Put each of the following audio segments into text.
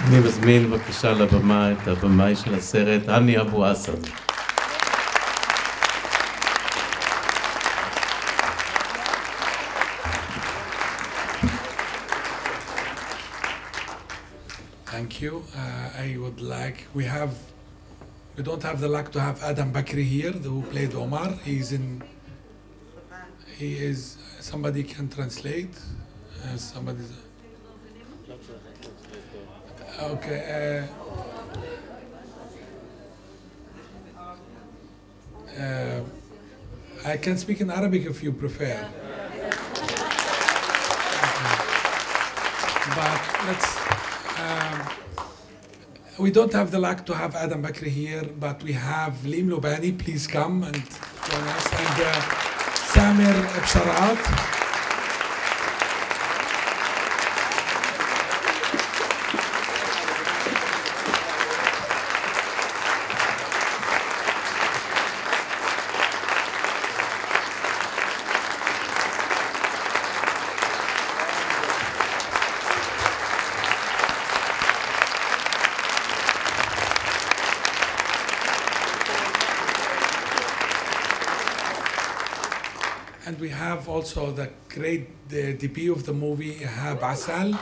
אני מזמין בבקשה לבמה את הבמאי של הסרט, הני אבו-אסד. Thank you. I would like, we don't have the luck to have Adam Bakri here, who played Omar. He is, somebody can translate. Okay. I can speak in Arabic if you prefer. But we don't have the luck to have Adam Bakri here, but we have Lim Lubani, please come and join us, and Samir Bsharat. And we have also the great DP of the movie, Abu-Assad, and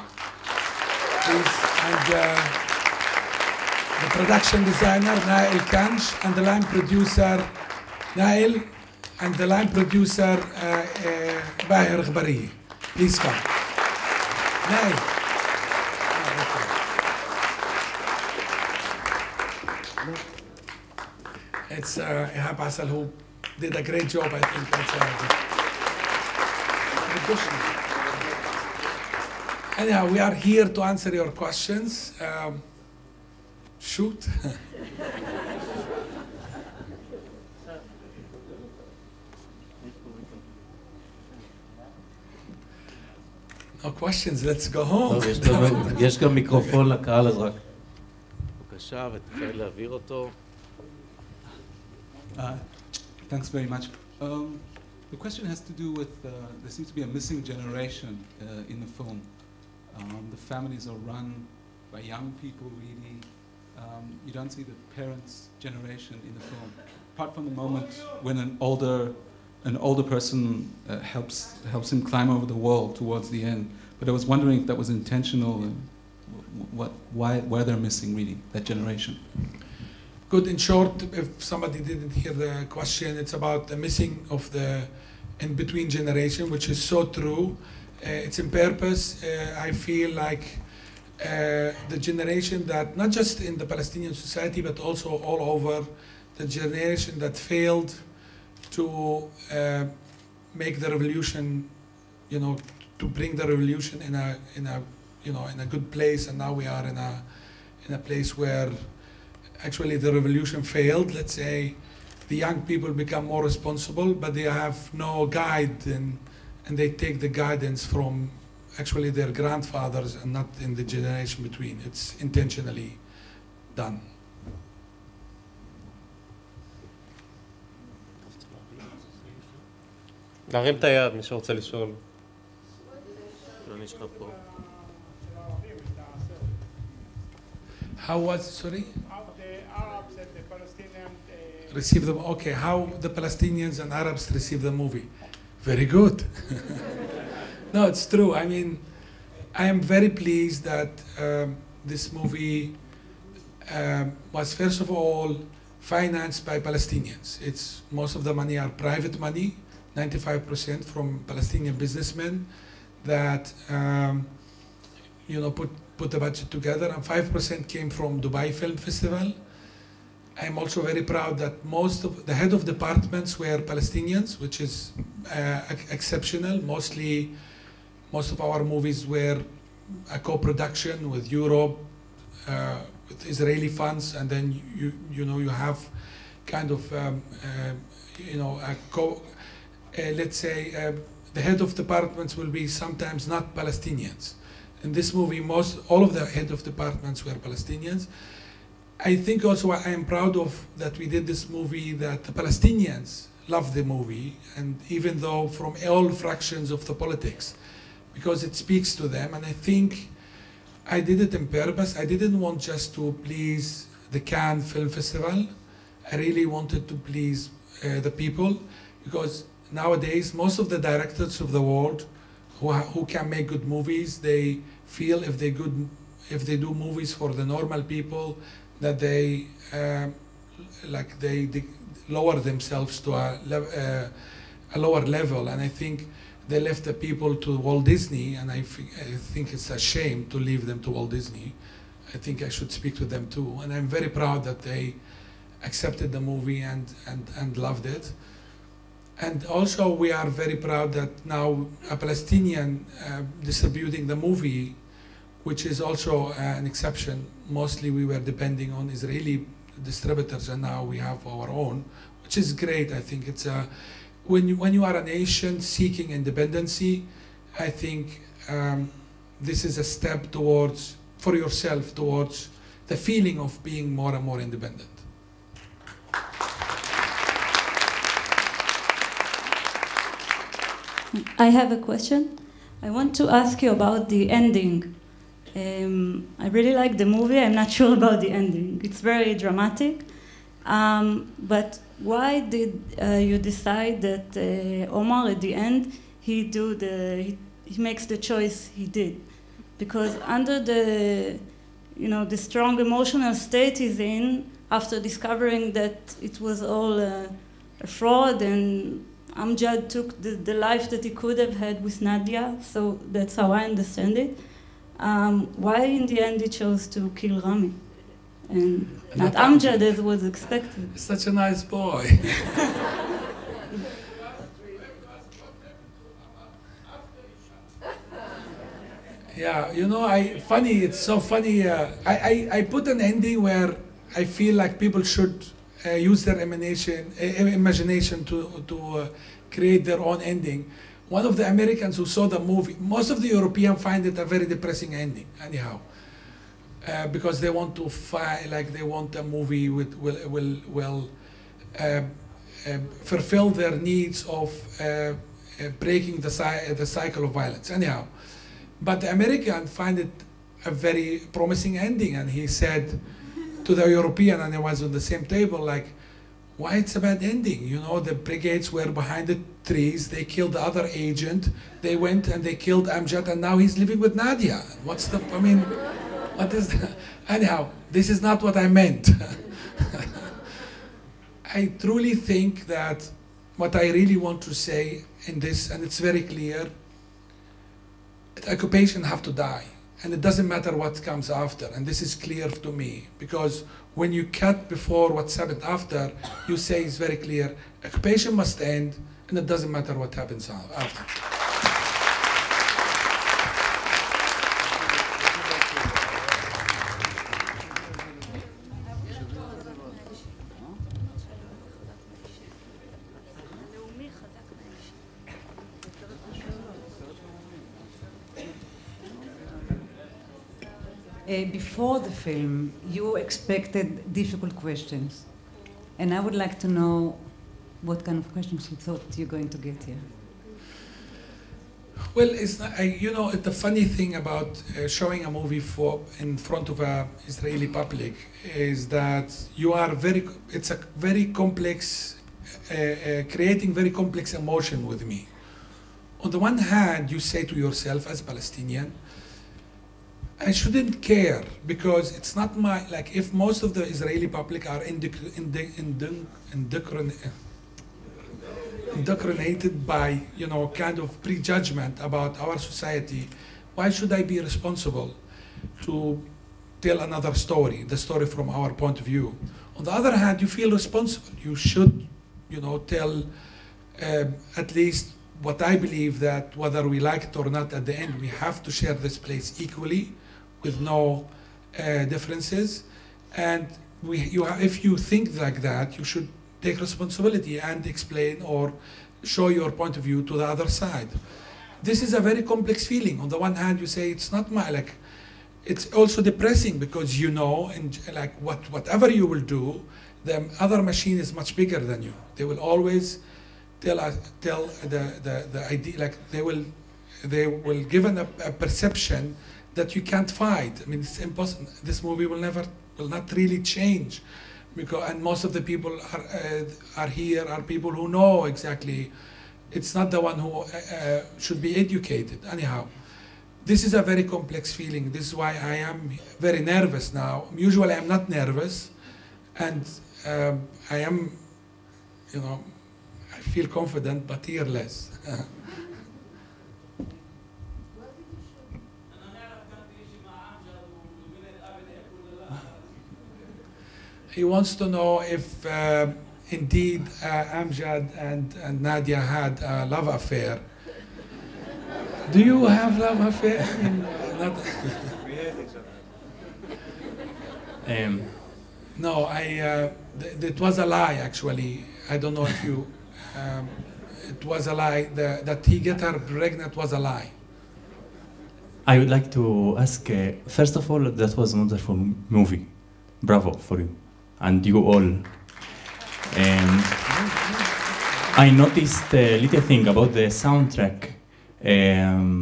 the production designer, Nail Kanj, and the line producer, Nail, and the line producer, Bahir Ghbari. Please come. Nail. It's Abu-Assad who did a great job, I think. Anyhow, we are here to answer your questions. Shoot. No questions, let's go home. יש גם מיקרופון לקהל, אז רק בבקשה, ותתחיל להעביר אותו. Thanks very much. The question has to do with, there seems to be a missing generation in the film. The families are run by young people, really. You don't see the parents' generation in the film. Apart from the moment when an older person helps him climb over the wall towards the end. But I was wondering if that was intentional, and why they're missing, really, that generation. Good. In short, if somebody didn't hear the question, it's about the missing of the in-between generation, which is so true. It's in purpose. I feel like the generation that, not just in the Palestinian society, but also all over, the generation that failed to make the revolution, to bring the revolution in a good place, and now we are in a place where actually the revolution failed. Let's say the young people become more responsible, but they have no guide, and they take the guidance from actually their grandfathers and not in the generation between. It's intentionally done. להרים את היד, מי שרוצה לשאול. לא נשכב פה. How was, sorry? How the Arabs and the Palestinians receive them. Okay, how the Palestinians and Arabs receive the movie? Very good. No, it's true. I mean, I am very pleased that this movie was first of all financed by Palestinians. Most of the money are private money, 95% from Palestinian businessmen that put the budget together, and 5% came from Dubai Film Festival. I'm also very proud that most of the head of departments were Palestinians, which is exceptional. Most of our movies were a co-production with Europe, with Israeli funds, and then you have kind of let's say the head of departments will be sometimes not Palestinians. In this movie, all of the head of departments were Palestinians. I think also I am proud of that we did this movie, that the Palestinians love the movie, and even though from all fractions of the politics, because it speaks to them. And I think I did it on purpose. I didn't want just to please the Cannes Film Festival. I really wanted to please the people, because nowadays most of the directors of the world who can make good movies, they feel if they do movies for the normal people, that they they lower themselves to a lower level. And I think they left the people to Walt Disney, and I think it's a shame to leave them to Walt Disney. I think I should speak to them too. And I'm very proud that they accepted the movie and loved it. And also we are very proud that now a Palestinian distributing the movie, which is also an exception. Mostly we were depending on Israeli distributors, and now we have our own, which is great. I think it's a, when you are a nation seeking independency, I think this is a step towards, for yourself, towards the feeling of being more and more independent. I have a question. I want to ask you about the ending. I really like the movie. I'm not sure about the ending. It's very dramatic. But why did you decide that Omar, at the end, he makes the choice he did? Because under the strong emotional state he's in, after discovering that it was all a fraud, and Amjad took the life that he could have had with Nadia, so that's how I understand it. Why in the end he chose to kill Rami and not Amjad as was expected? Such a nice boy. Yeah, it's so funny. I put an ending where I feel like people should use their imagination to create their own ending. One of the Americans who saw the movie, most of the Europeans find it a very depressing ending, anyhow, because they want to they want a movie will fulfill their needs of breaking the cycle of violence, anyhow. But the American find it a very promising ending, and he said to the European, and I was on the same table, like, why it's a bad ending? The brigades were behind the trees, they killed the other agent, they went and they killed Amjad, and now he's living with Nadia. What is that? Anyhow, this is not what I meant. I truly think that what I really want to say in this, and it's very clear, occupation have to die. And it doesn't matter what comes after, and this is clear to me, because when you cut before what's happened after, you say it's very clear, occupation must end, and it doesn't matter what happens after. Before the film, you expected difficult questions. And I would like to know what kind of questions you thought you're going to get here. Well, it's not, the funny thing about showing a movie in front of an Israeli public is that it's a very complex, creating very complex emotion with me. On the one hand, you say to yourself as a Palestinian, I shouldn't care, because it's not my, if most of the Israeli public are indoctrinated by, kind of prejudgment about our society, why should I be responsible to tell another story, the story from our point of view? On the other hand, you feel responsible. You should, tell at least what I believe, that whether we like it or not, at the end, we have to share this place equally, with no differences. And if you think like that, you should take responsibility and explain or show your point of view to the other side. This is a very complex feeling. On the one hand, you say it's not my, it's also depressing, because and whatever you will do, the other machine is much bigger than you. They will always tell the idea, they will give a perception that you can't fight. I mean, it's impossible. This movie will not really change, because and most of the people are here are people who know exactly. It's not the one who should be educated. Anyhow, this is a very complex feeling. This is why I am very nervous now. Usually I'm not nervous, and I am, you know, I feel confident, but here less. He wants to know if indeed Amjad and Nadia had a love affair. Do you have love affair? I mean, not We hate each other. No, it was a lie actually. I don't know if you, it was a lie. That he get her pregnant was a lie. I would like to ask, first of all, that was a wonderful movie. Bravo for you. And you all. I noticed a little thing about the soundtrack,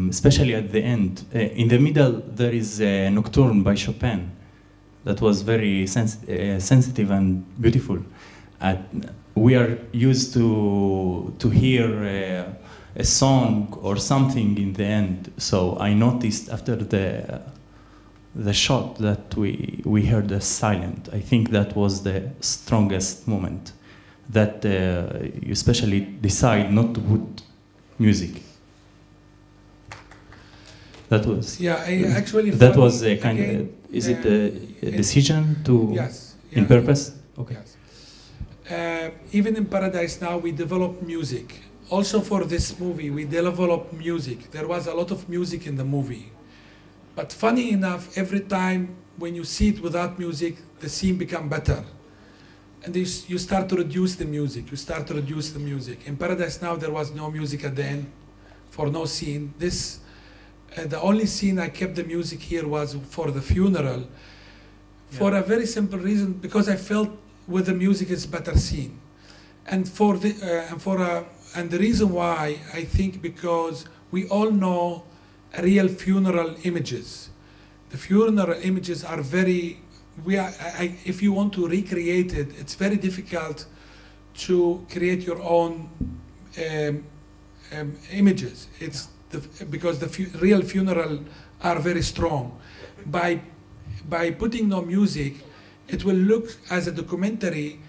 especially at the end. In the middle, there is a Nocturne by Chopin that was very sensitive and beautiful. We are used to hear a song or something in the end. So I noticed after the shot that we heard the silent. I think that was the strongest moment, that you especially decide not to put music. That was, yeah, I actually that was a kind of, is it a decision to, yes, in purpose? Okay. Yes. Even in Paradise Now, we develop music. Also for this movie, we develop music. There was a lot of music in the movie. But funny enough, every time when you see it without music, the scene becomes better. And you start to reduce the music. You start to reduce the music. In Paradise Now, there was no music at the end for no scene. This, the only scene I kept the music here was for the funeral, for a very simple reason, because I felt with the music it's better scene. And and the reason why, I think because we all know real funeral images. The funeral images are very, if you want to recreate it, it's very difficult to create your own images. It's because the real funeral are very strong. By putting no music, it will look as a documentary,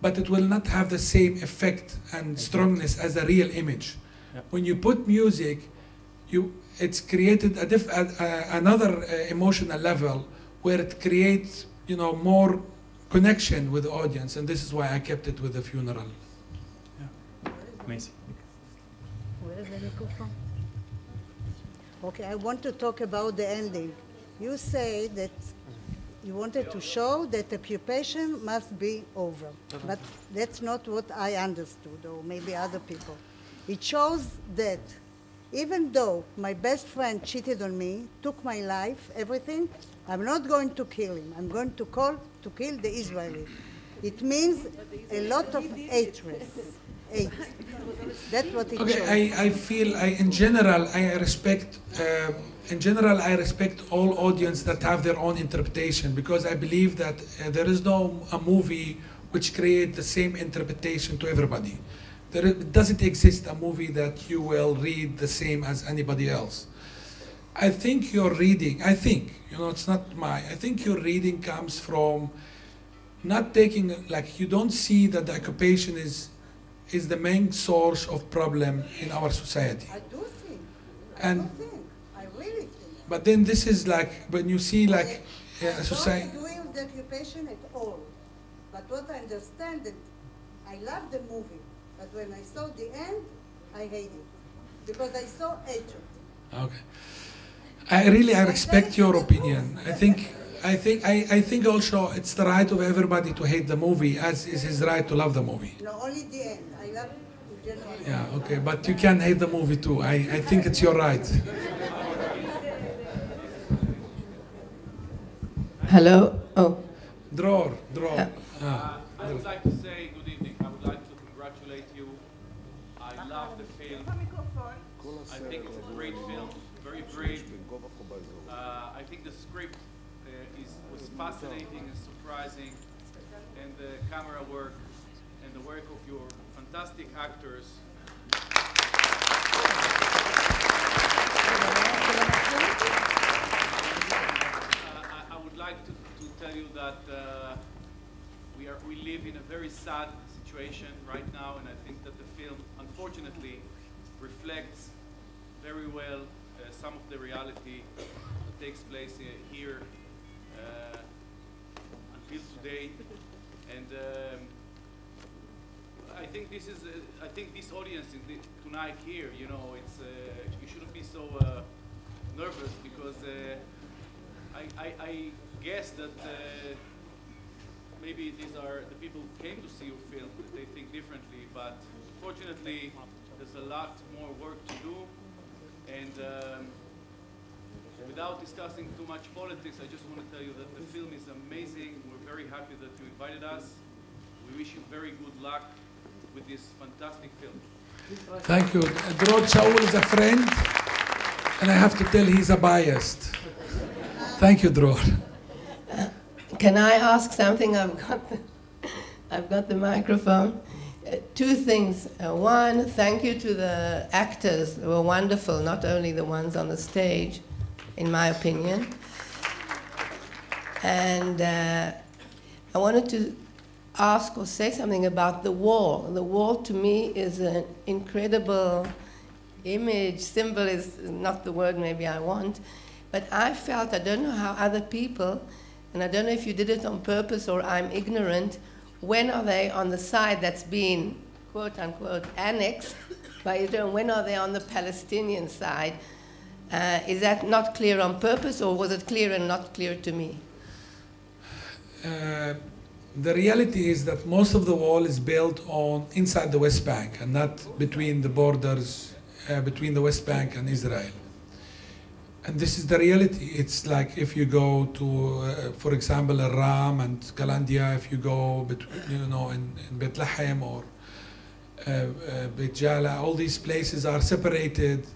but it will not have the same effect and strongness as a real image. Yep. When you put music, it's created another emotional level where it creates, you know, more connection with the audience, and this is why I kept it with the funeral. Yeah. Amazing. Where is the microphone? Okay, I want to talk about the ending. You say that you wanted to show that occupation must be over, but that's not what I understood, or maybe other people. It shows that even though my best friend cheated on me, took my life, everything, I'm not going to kill him. I'm going to kill the Israeli. It means a lot of hatred. That's what it shows. Okay, I feel, in general, I respect all audience that have their own interpretation, because I believe that there is no a movie which create the same interpretation to everybody. There doesn't exist a movie that you will read the same as anybody else. I think your reading, you know, it's not I think your reading comes from not taking, like, you don't see that the occupation is the main source of problem in our society. I do think. I really think. But then this is like, when you see like a society. I don't agree with the occupation at all. But what I understand that I love the movie. But when I saw the end, I hate it. Because I saw hatred. Okay. I respect your opinion. I think also it's the right of everybody to hate the movie, as is his right to love the movie. No, only the end. I love it in general. Yeah, okay, but you can hate the movie too. I think it's your right. Hello. Oh. Dror. I would like to say good evening. I would like to congratulate you. I love the film. I think it's a great film, very brave. script was fascinating and surprising, and the camera work and the work of your fantastic actors. I would like to tell you that we live in a very sad situation right now, and I think that the film, unfortunately, reflects very well some of the reality that takes place here until today. And I think this is, I think this audience tonight here, you know, it's you shouldn't be so nervous, because I guess that maybe these are the people who came to see your film, that they think differently, but fortunately there's a lot more work to do. And without discussing too much politics, I just want to tell you that the film is amazing. We're very happy that you invited us. We wish you very good luck with this fantastic film. Thank you. Dror Shaul is a friend, and I have to tell he's a biased. Thank you, Dror. Can I ask something? I've got the microphone. Two things. One, thank you to the actors. They were wonderful, not only the ones on the stage, in my opinion. And I wanted to ask or say something about the wall. The wall, to me, is an incredible image. Symbol is not the word maybe I want. But I felt, I don't know how other people, and I don't know if you did it on purpose or I'm ignorant, when are they on the side that's been, quote unquote, annexed by Israel? When are they on the Palestinian side? Is that not clear on purpose, or was it clear and not clear to me? The reality is that most of the wall is built on inside the West Bank and not between the borders between the West Bank and Israel. And this is the reality. It's like if you go to, for example, Ram and Galandia, if you go between, you know, in Bethlehem or Beit Jala, all these places are separated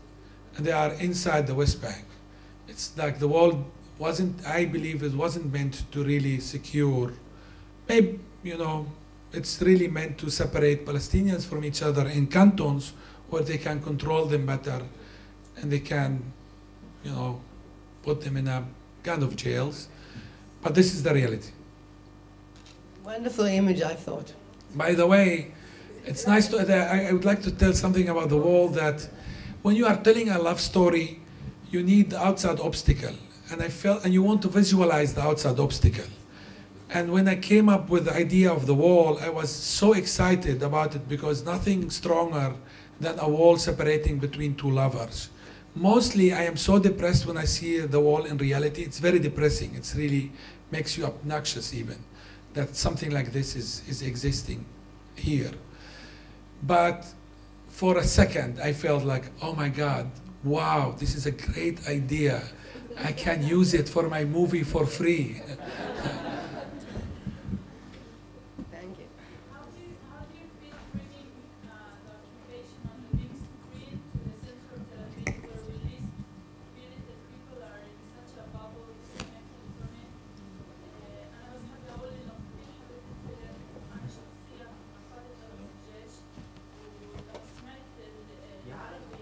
and they are inside the West Bank. It's like the wall wasn't, I believe it wasn't meant to really secure. Maybe, you know, it's really meant to separate Palestinians from each other in cantons where they can control them better and they can, you know, put them in a kind of jails. But this is the reality. Wonderful image, I thought. By the way, it's nice to, I would like to tell something about the wall, that when you are telling a love story, you need the outside obstacle. And I felt, and you want to visualize the outside obstacle. And when I came up with the idea of the wall, I was so excited about it, because nothing stronger than a wall separating between two lovers. Mostly, I am so depressed when I see the wall in reality. It's very depressing. It's really makes you obnoxious even, that something like this is existing here. But for a second, I felt like, oh my God, wow, this is a great idea. I can use it for my movie for free. Thank you. How do you feel bringing the occupation on the big screen to the center of Tel Aviv, where we least feel it, that people are in such a bubble disconnected from it? أنا بس حابة أقول إنه كتير حبيت الفيلم أنا شخصيا أخذت في الجيش، ولما سمعت العربي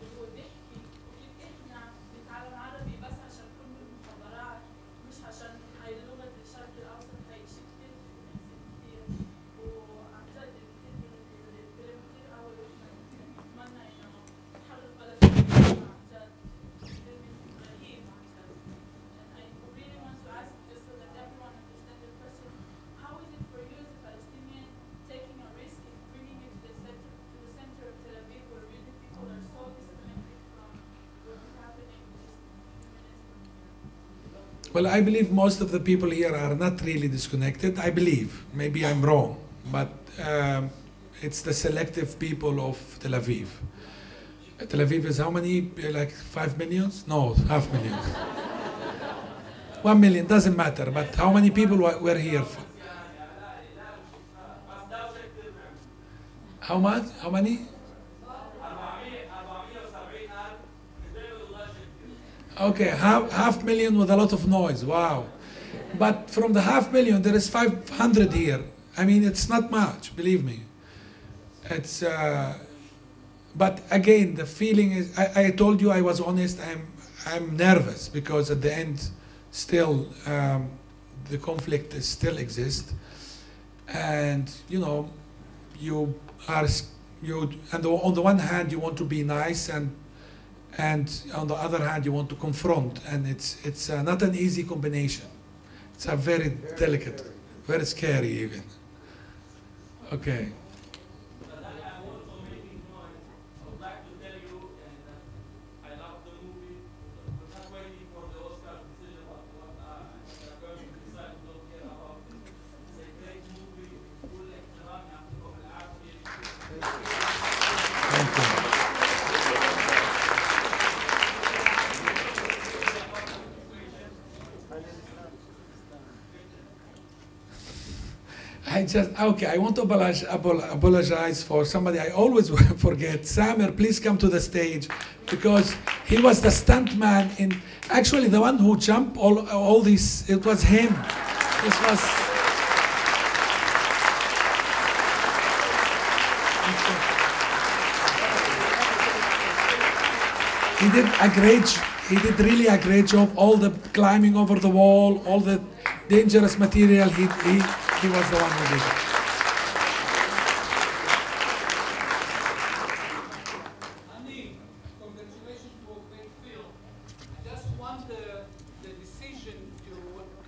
اللي هو بيحكي وكيف إحنا بنتعلم عربي بس عشان كل المخابرات، مش عشان هاي لغة الشرق الأوسط، هاي شيء كتير كتير، وعن جد كتير الفيلم كتير قوي، ونتمنى إنه نحرر فلسطين عن جد، فيلم رهيب عن جد. And I really want to ask, just so that everyone understands the question, how is it for you as a Palestinian taking a risk in bringing it to the center of Tel Aviv, where really people are so disconnected from what is happening just a few minutes from here? Well, I believe most of the people here are not really disconnected. I believe, maybe I'm wrong, but it's the selective people of Tel Aviv. Tel Aviv is how many, like 5 million? No, 500,000. 1 million, doesn't matter, but how many people were here? How much? How many? Okay, half million with a lot of noise. Wow. But from the 500,000, there is 500 here. I mean, it's not much, believe me. It's, but again, the feeling is, I told you I was honest, I'm nervous because at the end, still, the conflict is still exists. And, you know, you are, and on the one hand, you want to be nice, and on the other hand, you want to confront, and it's not an easy combination. It's a very delicate, very scary even. Okay. I want to apologize for somebody I always forget. Samer, please come to the stage, because he was the stunt man in, actually the one who jumped all these, it was him. This was, he did really a great job, all the climbing over the wall, all the dangerous material, he was the one who did it. Hany, congratulations to a great film. I just wonder the decision to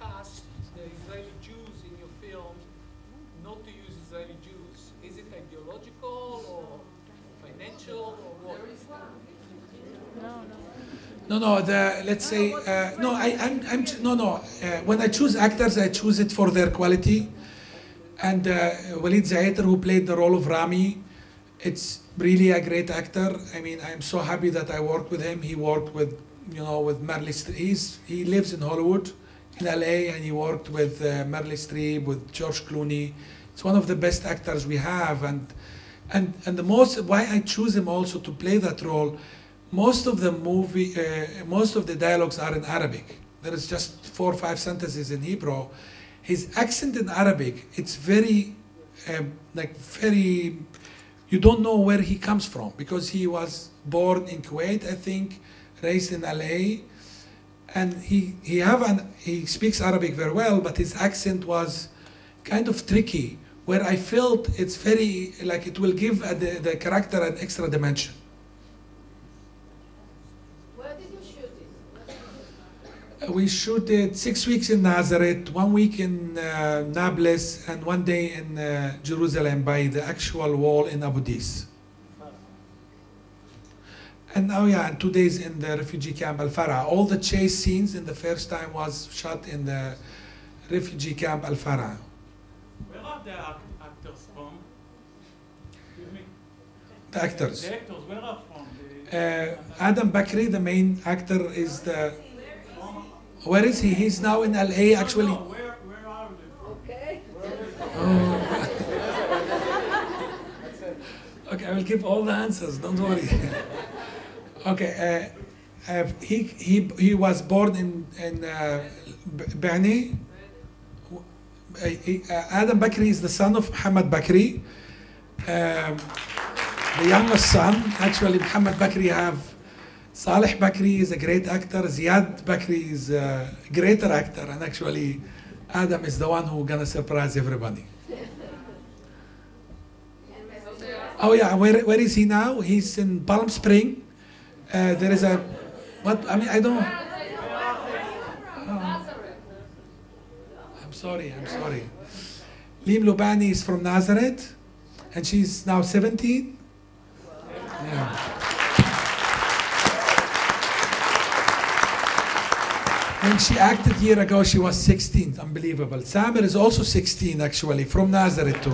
cast the Israeli Jews in your film, not to use Israeli Jews. Is it ideological or financial or what? No, let's say, when I choose actors, I choose it for their quality. And Walid Zaiter, who played the role of Rami, it's really a great actor. I mean, I'm so happy that I worked with him. He worked with, with Meryl Streep. He lives in Hollywood, in LA, and he worked with Meryl Streep, with George Clooney. It's one of the best actors we have. And the most, why I choose him also to play that role, most of the dialogues are in Arabic. There is just 4 or 5 sentences in Hebrew. His accent in Arabic, it's very, you don't know where he comes from, because he was born in Kuwait, I think, raised in LA, and he speaks Arabic very well, but his accent was kind of tricky, where I felt it's very, like it will give the character an extra dimension. We shoot it 6 weeks in Nazareth, 1 week in Nablus, and 1 day in Jerusalem by the actual wall in Abu Dis. And and 2 days in the refugee camp Al-Farah. All the chase scenes in the first time was shot in the refugee camp Al-Farah. Where are the actors from? Excuse me? The actors. The actors, where are from? Adam Bakri, the main actor, is the... Where is he? He's now in LA, actually. No, where are they? Okay. Okay, I will give all the answers, don't worry. Okay, he was born in Hany. Adam Bakri is the son of Muhammad Bakri, the youngest son. Actually, Muhammad Bakri have Saleh Bakri is a great actor. Ziad Bakri is a greater actor, and actually, Adam is the one who's gonna surprise everybody. Oh yeah, where is he now? He's in Palm Spring. There is a, what, I mean, I don't. I'm sorry. Lim Lubani is from Nazareth, and she's now 17. Yeah. When she acted a year ago, she was 16. Unbelievable. Samer is also 16, actually, from Nazareth too.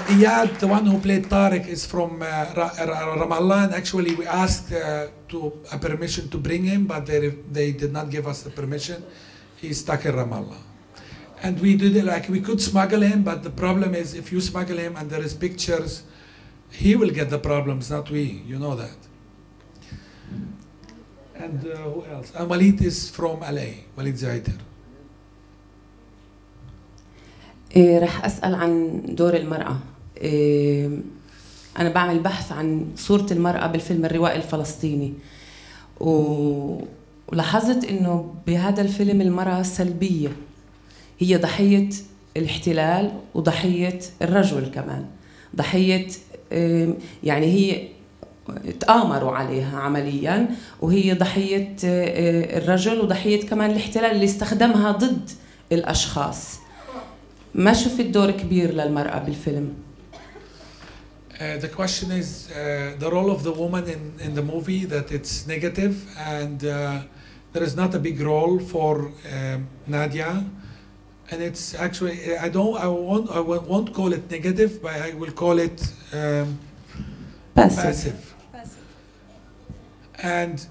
Iyad, the one who played Tariq, is from Ramallah, and actually we asked a permission to bring him, but they did not give us the permission. He's stuck in Ramallah. And we did it like we could smuggle him, but the problem is if you smuggle him and there is pictures he will get the problems, not we. You know that. And who else? Walid is from LA. Walid Zaiter. رح أسأل عن دور المرأة. أنا بعمل بحث عن صورة المرأة بالفيلم الروائي الفلسطيني، ولاحظت إنه بهذا الفيلم المرأة سلبية، هي ضحية الاحتلال وضحية الرجل كمان، ضحية يعني هي تآمروا عليها عمليا، وهي ضحية الرجل وضحية كمان الاحتلال اللي استخدمها ضد الأشخاص. ما شفت دور كبير للمرأة بالفيلم. The question is the role of the woman in the movie, that it's negative, and there is not a big role for Nadia, and it's actually I won't call it negative, but I will call it passive. And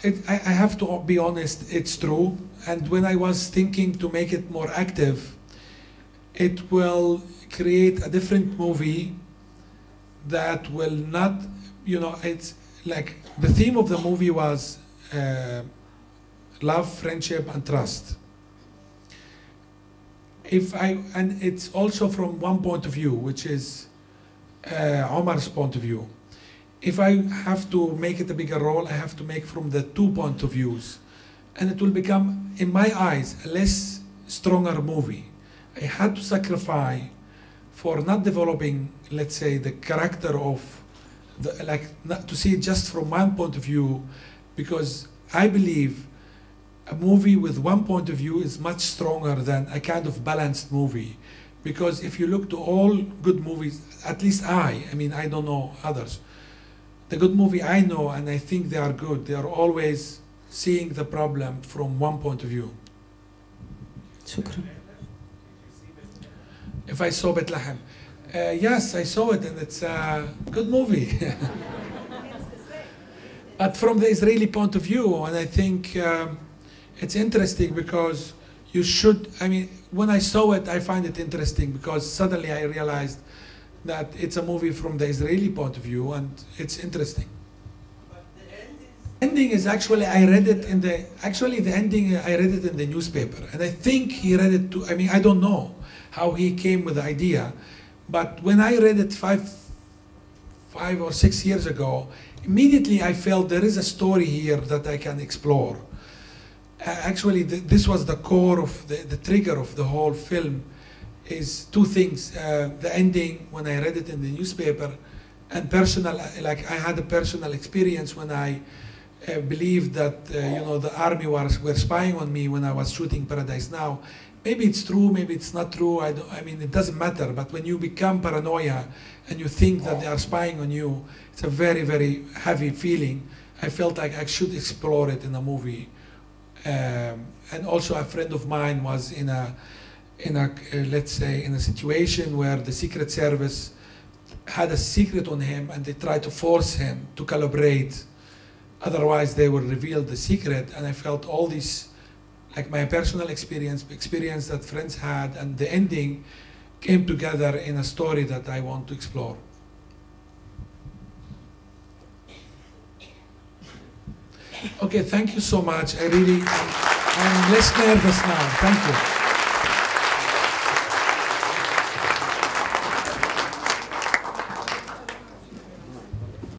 I have to be honest, it's true. And when I was thinking to make it more active, it will create a different movie that will not, you know, it's like the theme of the movie was love, friendship, and trust. And it's also from one point of view, which is Omar's point of view. If I have to make it a bigger role, I have to make from the 2 points of views. And it will become, in my eyes, a less stronger movie. I had to sacrifice for not developing, let's say, the character of, not to see it just from one point of view, because I believe a movie with one point of view is much stronger than a kind of balanced movie. Because if you look to all good movies, at least I mean, I don't know others, the good movie I know and I think they are good, they are always seeing the problem from one point of view. شكرا. If I saw Bethlehem, yes, I saw it, and it's a good movie. But from the Israeli point of view, and I think it's interesting because you should, I mean, when I saw it, I find it interesting because suddenly I realized that it's a movie from the Israeli point of view, and it's interesting. But the ending is actually, I read it in the, actually the ending, I read it in the newspaper, and I think he read it too. I mean, I don't know how he came with the idea, but when I read it five or 6 years ago, immediately I felt there is a story here that I can explore. Actually, this was the core of the trigger of the whole film, is two things. The ending, when I read it in the newspaper, and personal, like I had a personal experience when I believed that, you know, the army were spying on me when I was shooting Paradise Now. Maybe it's true, maybe it's not true, I mean, it doesn't matter, but when you become paranoia and you think that they are spying on you, it's a very, very heavy feeling. I felt like I should explore it in a movie. And also a friend of mine was in a let's say, in a situation where the Secret Service had a secret on him and they tried to force him to collaborate. Otherwise, they would reveal the secret. And I felt all this, like my personal experience that friends had, and the ending came together in a story that I want to explore. Okay, thank you so much. I'm less nervous now. Thank you.